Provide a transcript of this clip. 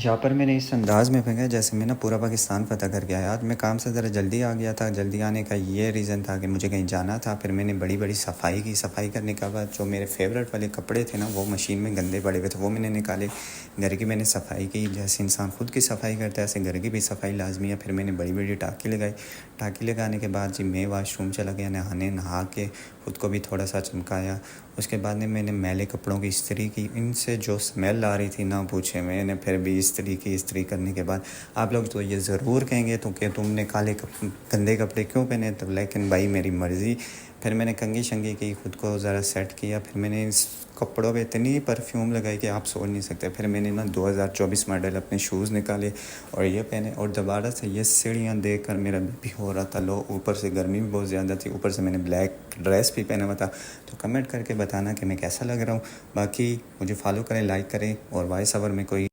यहाँ पर मैंने इस अंदाज़ में फेंका जैसे मैं ना पूरा पाकिस्तान फ़तह करके आया। आज मैं काम से ज़रा जल्दी आ गया था। जल्दी आने का ये रीज़न था कि मुझे कहीं जाना था। फिर मैंने बड़ी बड़ी सफाई की। सफाई करने के बाद जो मेरे फेवरेट वाले कपड़े थे ना, वो मशीन में गंदे पड़े हुए थे, वो मैंने निकाले। घर की मैंने सफाई की। जैसे इंसान खुद की सफाई करता है ऐसे घर की भी सफाई लाजमी है। फिर मैंने बड़ी बड़ी टाँकी लगाई। टाँकी लगाने के बाद जी मैं वाशरूम चला गया नहाने। नहा के ख़ुद को भी थोड़ा सा चमकाया। उसके बाद में मैंने मैले कपड़ों की इस्त्री की। इनसे जो स्मेल आ रही थी ना पूछे। मैंने फिर भी इस्त्री की। इस्त्री करने के बाद आप लोग तो ये ज़रूर कहेंगे तो कि तुमने गंदे कपड़े क्यों पहने, तो लेकिन भाई मेरी मर्ज़ी। फिर मैंने कंघी शंघी की, ख़ुद को ज़रा सेट किया। फिर मैंने इस कपड़ों पे इतनी परफ्यूम लगाई कि आप सोच नहीं सकते। फिर मैंने ना 2024 मॉडल अपने शूज़ निकाले और ये पहने। और दोबारा से ये सीढ़ियाँ देख कर मेरा भी हो रहा था लो। ऊपर से गर्मी भी बहुत ज़्यादा थी, ऊपर से मैंने ब्लैक ड्रेस भी पहना हुआ था। तो कमेंट करके बताना कि मैं कैसा लग रहा हूँ। बाकी मुझे फॉलो करें, लाइक करें और वॉइस ओवर में कोई